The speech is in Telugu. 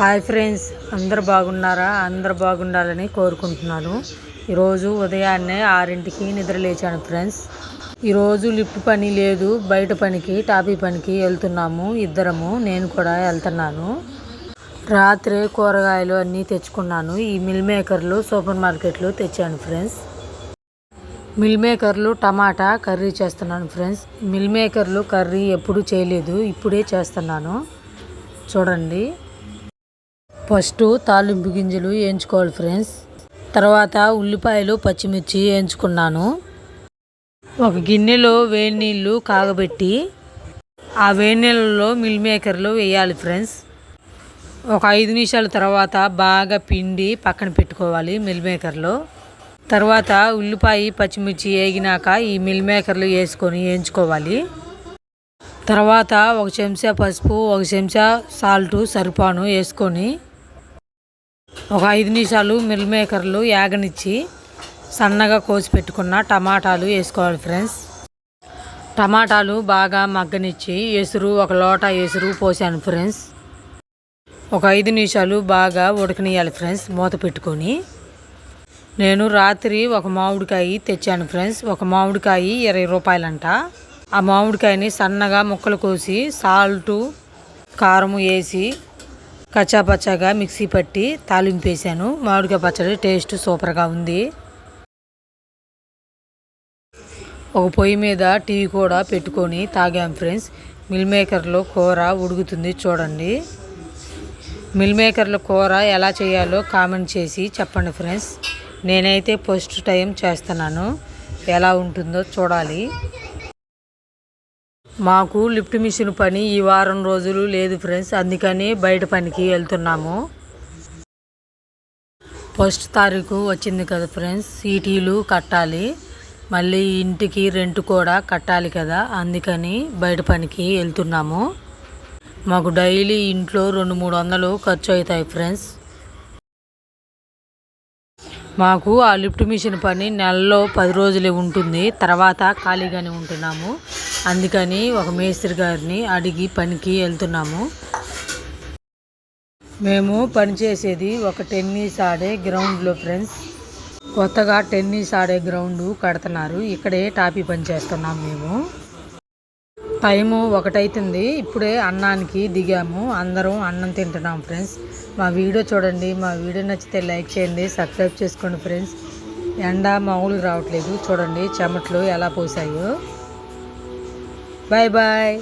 హాయ్ ఫ్రెండ్స్, అందరు బాగున్నారా? అందరు బాగుండాలని కోరుకుంటున్నాను. ఈరోజు ఉదయాన్నే 6ంటికి నిద్ర లేచాను ఫ్రెండ్స్. ఈరోజు లిఫ్ట్ పని లేదు, బయట పనికి టాపీ పనికి వెళ్తున్నాము ఇద్దరము. నేను కూడా వెళ్తున్నాను. రాత్రి కూరగాయలు అన్నీ తెచ్చుకున్నాను. ఈ మిల్ మేకర్లు సూపర్ మార్కెట్లో తెచ్చాను ఫ్రెండ్స్. మిల్ మేకర్లు టమాటా కర్రీ చేస్తున్నాను ఫ్రెండ్స్. మిల్ మేకర్లు కర్రీ ఎప్పుడు చేయలేదు, ఇప్పుడే చేస్తున్నాను. చూడండి, ఫస్ట్ తాలింపు గింజలు వేయించుకోవాలి ఫ్రెండ్స్. తర్వాత ఉల్లిపాయలు పచ్చిమిర్చి వేయించుకున్నాను. ఒక గిన్నెలో వేడి నీళ్ళు కాగబెట్టి ఆ వేడి నీళ్ళలో మిల్ మేకర్లు వేయాలి ఫ్రెండ్స్. ఒక 5 నిమిషాల తర్వాత బాగా పిండి పక్కన పెట్టుకోవాలి మిల్ మేకర్లో. తర్వాత ఉల్లిపాయ పచ్చిమిర్చి వేగినాక ఈ మిల్ మేకర్లు వేసుకొని వేయించుకోవాలి. తర్వాత 1 చెంచా పసుపు, 1 చెంచా సాల్ట్ సరిపాను వేసుకొని ఒక 5 నిమిషాలు మిల్ మేకర్లు యాగనిచ్చి సన్నగా కోసి పెట్టుకున్న టమాటాలు వేసుకోవాలి ఫ్రెండ్స్. టమాటాలు బాగా మగ్గనిచ్చి ఎసురు 1 లోట ఎసురు పోసాను ఫ్రెండ్స్. ఒక 5 నిమిషాలు బాగా ఉడకనియాలి ఫ్రెండ్స్ మూత పెట్టుకొని. నేను రాత్రి ఒక మామిడికాయ తెచ్చాను ఫ్రెండ్స్. ఒక మామిడికాయ 20 రూపాయలంట. ఆ మామిడికాయని సన్నగా ముక్కలు కోసి సాల్టు కారం వేసి కచ్చాపచ్చాగా మిక్సీ పట్టి తాలింపు వేసాను. మామిడికాయ పచ్చడి టేస్ట్ సూపర్గా ఉంది. ఒక పొయ్యి మీద టీ కూడా పెట్టుకొని తాగాం ఫ్రెండ్స్. మిల్ మేకర్లో కూర ఉడుకుతుంది చూడండి. మిల్ మేకర్లో కూర ఎలా చేయాలో కామెంట్ చేసి చెప్పండి ఫ్రెండ్స్. నేనైతే ఫస్ట్ టైం చేస్తున్నాను, ఎలా ఉంటుందో చూడాలి. మాకు లిఫ్ట్ మిషన్ పని ఈ వారం రోజులు లేదు ఫ్రెండ్స్, అందుకని బయట పనికి వెళ్తున్నాము. 1 తారీఖు వచ్చింది కదా ఫ్రెండ్స్, సీటీలు కట్టాలి, మళ్ళీ ఇంటికి రెంట్ కూడా కట్టాలి కదా, అందుకని బయట పనికి వెళ్తున్నాము. మాకు డైలీ ఇంట్లో 200-300 ఖర్చు అవుతాయి ఫ్రెండ్స్. మాకు ఆ లిఫ్ట్ మిషన్ పని నెలలో 10 రోజులే ఉంటుంది, తర్వాత ఖాళీగానే ఉంటున్నాము. అందుకని ఒక మేస్త్రి గారిని అడిగి పనికి వెళ్తున్నాము. మేము పనిచేసేది ఒక టెన్నిస్ ఆడే గ్రౌండ్లో ఫ్రెండ్స్. కొత్తగా టెన్నిస్ ఆడే గ్రౌండ్ కడుతున్నారు, ఇక్కడే టాపీ పని చేస్తున్నాము. మేము టైము 1 అవుతుంది, ఇప్పుడే అన్నానికి దిగాము. అందరం అన్నం తింటున్నాం ఫ్రెండ్స్. మా వీడియో చూడండి. మా వీడియో నచ్చితే లైక్ చేయండి, సబ్స్క్రైబ్ చేసుకోండి ఫ్రెండ్స్. ఎండ మామూలు రావట్లేదు చూడండి, చెమట్లు ఎలా పోసాయో. Bye bye.